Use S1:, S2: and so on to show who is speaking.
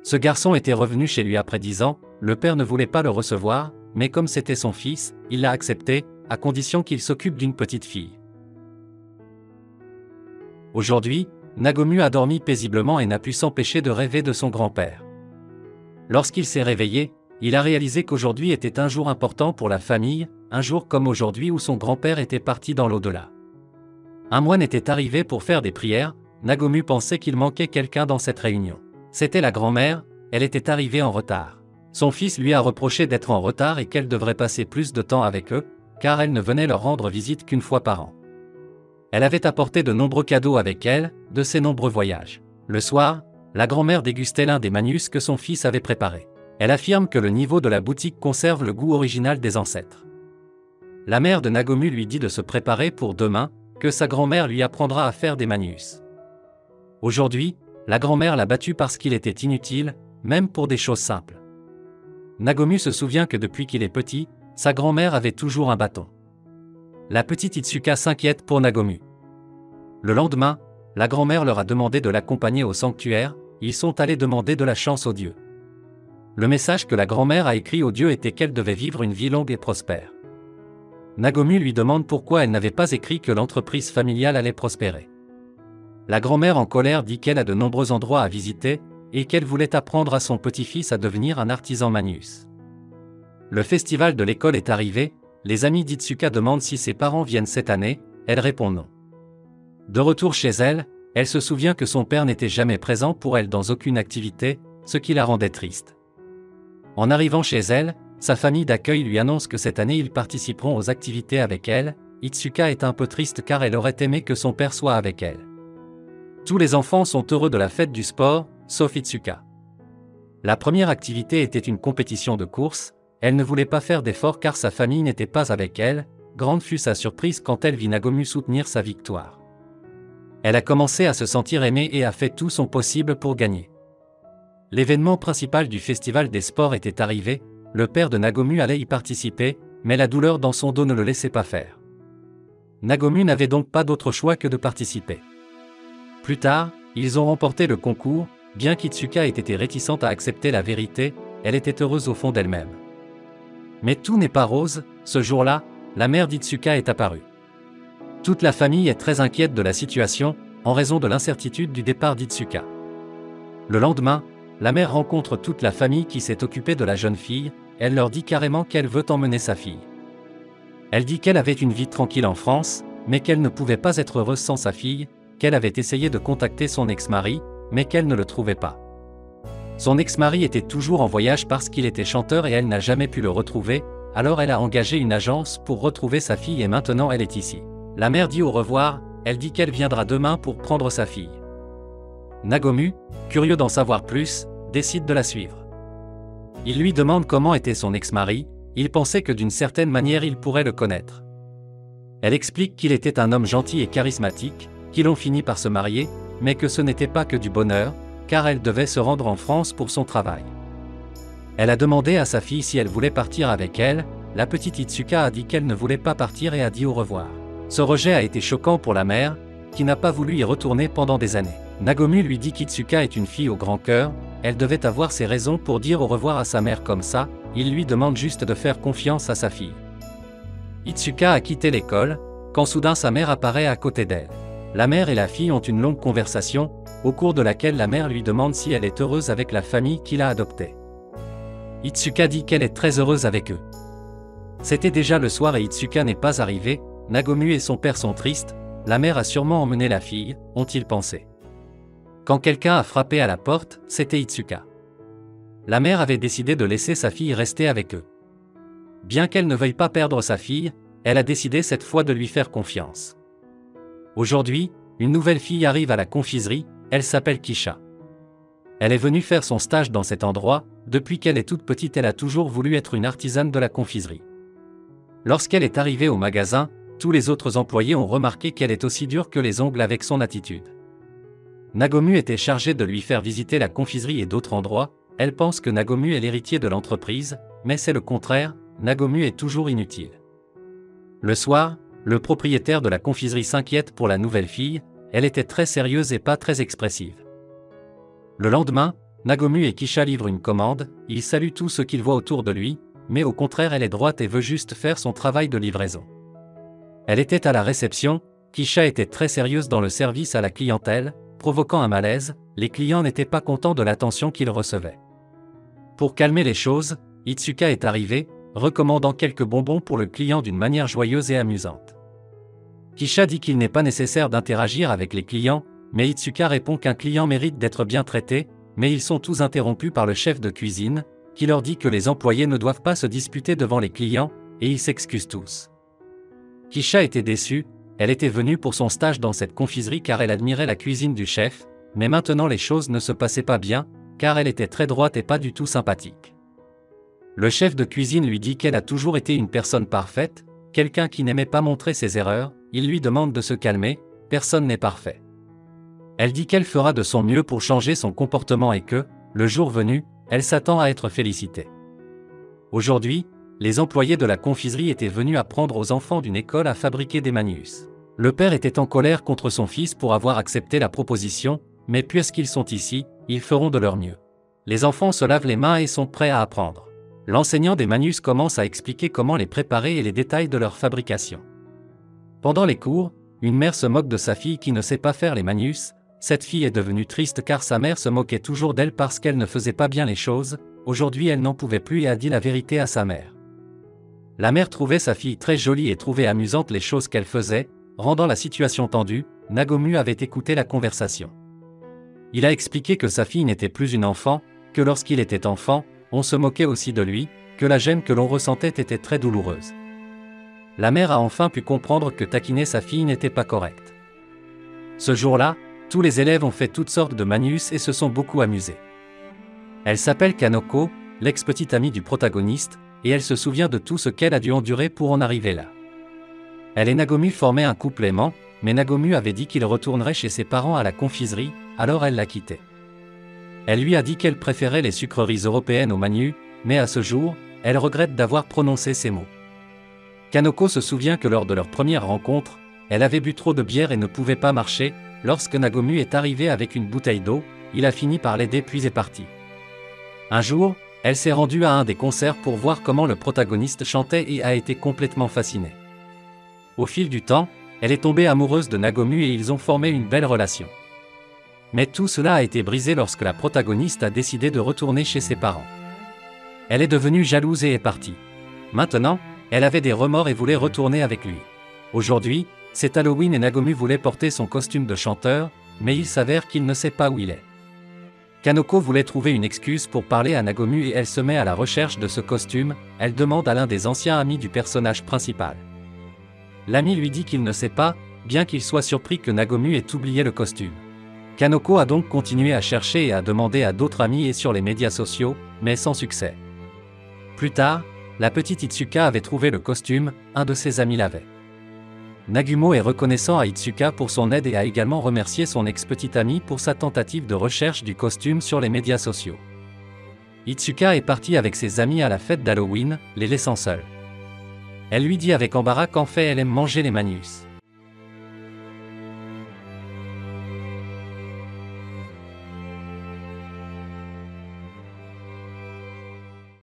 S1: Ce garçon était revenu chez lui après 10 ans, le père ne voulait pas le recevoir, mais comme c'était son fils, il l'a accepté, à condition qu'il s'occupe d'une petite fille. Aujourd'hui, Nagomu a dormi paisiblement et n'a pu s'empêcher de rêver de son grand-père. Lorsqu'il s'est réveillé, il a réalisé qu'aujourd'hui était un jour important pour la famille, un jour comme aujourd'hui où son grand-père était parti dans l'au-delà. Un moine était arrivé pour faire des prières, Nagomu pensait qu'il manquait quelqu'un dans cette réunion. C'était la grand-mère, elle était arrivée en retard. Son fils lui a reproché d'être en retard et qu'elle devrait passer plus de temps avec eux, car elle ne venait leur rendre visite qu'une fois par an. Elle avait apporté de nombreux cadeaux avec elle, de ses nombreux voyages. Le soir, la grand-mère dégustait l'un des manus que son fils avait préparés. Elle affirme que le niveau de la boutique conserve le goût original des ancêtres. La mère de Nagomu lui dit de se préparer pour demain, que sa grand-mère lui apprendra à faire des manus. Aujourd'hui, la grand-mère l'a battu parce qu'il était inutile, même pour des choses simples. Nagomu se souvient que depuis qu'il est petit, sa grand-mère avait toujours un bâton. La petite Itsuka s'inquiète pour Nagomu. Le lendemain, la grand-mère leur a demandé de l'accompagner au sanctuaire, ils sont allés demander de la chance aux dieux. Le message que la grand-mère a écrit aux dieux était qu'elle devait vivre une vie longue et prospère. Nagomu lui demande pourquoi elle n'avait pas écrit que l'entreprise familiale allait prospérer. La grand-mère en colère dit qu'elle a de nombreux endroits à visiter, et qu'elle voulait apprendre à son petit-fils à devenir un artisan manus. Le festival de l'école est arrivé, les amis d'Itsuka demandent si ses parents viennent cette année, elle répond non. De retour chez elle, elle se souvient que son père n'était jamais présent pour elle dans aucune activité, ce qui la rendait triste. En arrivant chez elle, sa famille d'accueil lui annonce que cette année ils participeront aux activités avec elle. Itsuka est un peu triste car elle aurait aimé que son père soit avec elle. Tous les enfants sont heureux de la fête du sport, sauf Itsuka. La première activité était une compétition de course, elle ne voulait pas faire d'efforts car sa famille n'était pas avec elle, grande fut sa surprise quand elle vit Nagomu soutenir sa victoire. Elle a commencé à se sentir aimée et a fait tout son possible pour gagner. L'événement principal du festival des sports était arrivé, le père de Nagomu allait y participer, mais la douleur dans son dos ne le laissait pas faire. Nagomu n'avait donc pas d'autre choix que de participer. Plus tard, ils ont remporté le concours, bien qu'Itsuka ait été réticente à accepter la vérité, elle était heureuse au fond d'elle-même. Mais tout n'est pas rose, ce jour-là, la mère d'Itsuka est apparue. Toute la famille est très inquiète de la situation, en raison de l'incertitude du départ d'Itsuka. Le lendemain, la mère rencontre toute la famille qui s'est occupée de la jeune fille, elle leur dit carrément qu'elle veut emmener sa fille. Elle dit qu'elle avait une vie tranquille en France, mais qu'elle ne pouvait pas être heureuse sans sa fille, qu'elle avait essayé de contacter son ex-mari, mais qu'elle ne le trouvait pas. Son ex-mari était toujours en voyage parce qu'il était chanteur et elle n'a jamais pu le retrouver, alors elle a engagé une agence pour retrouver sa fille et maintenant elle est ici. La mère dit au revoir, elle dit qu'elle viendra demain pour prendre sa fille. Nagomu, curieux d'en savoir plus, décide de la suivre. Il lui demande comment était son ex-mari, il pensait que d'une certaine manière il pourrait le connaître. Elle explique qu'il était un homme gentil et charismatique, qu'ils ont fini par se marier, mais que ce n'était pas que du bonheur, car elle devait se rendre en France pour son travail. Elle a demandé à sa fille si elle voulait partir avec elle, la petite Itsuka a dit qu'elle ne voulait pas partir et a dit au revoir. Ce rejet a été choquant pour la mère, qui n'a pas voulu y retourner pendant des années. Nagomu lui dit qu'Itsuka est une fille au grand cœur, elle devait avoir ses raisons pour dire au revoir à sa mère comme ça, il lui demande juste de faire confiance à sa fille. Itsuka a quitté l'école, quand soudain sa mère apparaît à côté d'elle. La mère et la fille ont une longue conversation, au cours de laquelle la mère lui demande si elle est heureuse avec la famille qu'il a adoptée. Itsuka dit qu'elle est très heureuse avec eux. C'était déjà le soir et Itsuka n'est pas arrivé, Nagomu et son père sont tristes, la mère a sûrement emmené la fille, ont-ils pensé. Quand quelqu'un a frappé à la porte, c'était Itsuka. La mère avait décidé de laisser sa fille rester avec eux. Bien qu'elle ne veuille pas perdre sa fille, elle a décidé cette fois de lui faire confiance. Aujourd'hui, une nouvelle fille arrive à la confiserie, elle s'appelle Kisha. Elle est venue faire son stage dans cet endroit, depuis qu'elle est toute petite elle a toujours voulu être une artisane de la confiserie. Lorsqu'elle est arrivée au magasin, tous les autres employés ont remarqué qu'elle est aussi dure que les ongles avec son attitude. Nagomu était chargé de lui faire visiter la confiserie et d'autres endroits, elle pense que Nagomu est l'héritier de l'entreprise, mais c'est le contraire, Nagomu est toujours inutile. Le soir, le propriétaire de la confiserie s'inquiète pour la nouvelle fille, elle était très sérieuse et pas très expressive. Le lendemain, Nagomu et Kisha livrent une commande, il salue tout ce qu'il voit autour de lui, mais au contraire elle est droite et veut juste faire son travail de livraison. Elle était à la réception, Kisha était très sérieuse dans le service à la clientèle, provoquant un malaise, les clients n'étaient pas contents de l'attention qu'ils recevaient. Pour calmer les choses, Itsuka est arrivé, recommandant quelques bonbons pour le client d'une manière joyeuse et amusante. Kisha dit qu'il n'est pas nécessaire d'interagir avec les clients, mais Itsuka répond qu'un client mérite d'être bien traité, mais ils sont tous interrompus par le chef de cuisine, qui leur dit que les employés ne doivent pas se disputer devant les clients, et ils s'excusent tous. Kisha était déçue, elle était venue pour son stage dans cette confiserie car elle admirait la cuisine du chef, mais maintenant les choses ne se passaient pas bien, car elle était très droite et pas du tout sympathique. Le chef de cuisine lui dit qu'elle a toujours été une personne parfaite, quelqu'un qui n'aimait pas montrer ses erreurs, il lui demande de se calmer, personne n'est parfait. Elle dit qu'elle fera de son mieux pour changer son comportement et que, le jour venu, elle s'attend à être félicitée. Aujourd'hui, les employés de la confiserie étaient venus apprendre aux enfants d'une école à fabriquer des manius. Le père était en colère contre son fils pour avoir accepté la proposition, mais puisqu'ils sont ici, ils feront de leur mieux. Les enfants se lavent les mains et sont prêts à apprendre. L'enseignant des manus commence à expliquer comment les préparer et les détails de leur fabrication. Pendant les cours, une mère se moque de sa fille qui ne sait pas faire les manus. Cette fille est devenue triste car sa mère se moquait toujours d'elle parce qu'elle ne faisait pas bien les choses. Aujourd'hui elle n'en pouvait plus et a dit la vérité à sa mère. La mère trouvait sa fille très jolie et trouvait amusantes les choses qu'elle faisait, rendant la situation tendue. Nagomu avait écouté la conversation. Il a expliqué que sa fille n'était plus une enfant, que lorsqu'il était enfant, on se moquait aussi de lui, que la gêne que l'on ressentait était très douloureuse. La mère a enfin pu comprendre que taquiner sa fille n'était pas correct. Ce jour-là, tous les élèves ont fait toutes sortes de manus et se sont beaucoup amusés. Elle s'appelle Kanoko, l'ex-petite amie du protagoniste, et elle se souvient de tout ce qu'elle a dû endurer pour en arriver là. Elle et Nagomu formaient un couple aimant, mais Nagomu avait dit qu'il retournerait chez ses parents à la confiserie, alors elle l'a quitté. Elle lui a dit qu'elle préférait les sucreries européennes aux manus, mais à ce jour, elle regrette d'avoir prononcé ces mots. Kanoko se souvient que lors de leur première rencontre, elle avait bu trop de bière et ne pouvait pas marcher. Lorsque Nagomu est arrivé avec une bouteille d'eau, il a fini par l'aider puis est parti. Un jour, elle s'est rendue à un des concerts pour voir comment le protagoniste chantait et a été complètement fascinée. Au fil du temps, elle est tombée amoureuse de Nagomu et ils ont formé une belle relation. Mais tout cela a été brisé lorsque la protagoniste a décidé de retourner chez ses parents. Elle est devenue jalouse et est partie. Maintenant, elle avait des remords et voulait retourner avec lui. Aujourd'hui, c'est Halloween et Nagomu voulait porter son costume de chanteur, mais il s'avère qu'il ne sait pas où il est. Kanoko voulait trouver une excuse pour parler à Nagomu et elle se met à la recherche de ce costume. Elle demande à l'un des anciens amis du personnage principal. L'ami lui dit qu'il ne sait pas, bien qu'il soit surpris que Nagomu ait oublié le costume. Kanoko a donc continué à chercher et à demander à d'autres amis et sur les médias sociaux, mais sans succès. Plus tard, la petite Itsuka avait trouvé le costume, un de ses amis l'avait. Nagumo est reconnaissant à Itsuka pour son aide et a également remercié son ex-petite amie pour sa tentative de recherche du costume sur les médias sociaux. Itsuka est partie avec ses amis à la fête d'Halloween, les laissant seuls. Elle lui dit avec embarras qu'en fait elle aime manger les manus.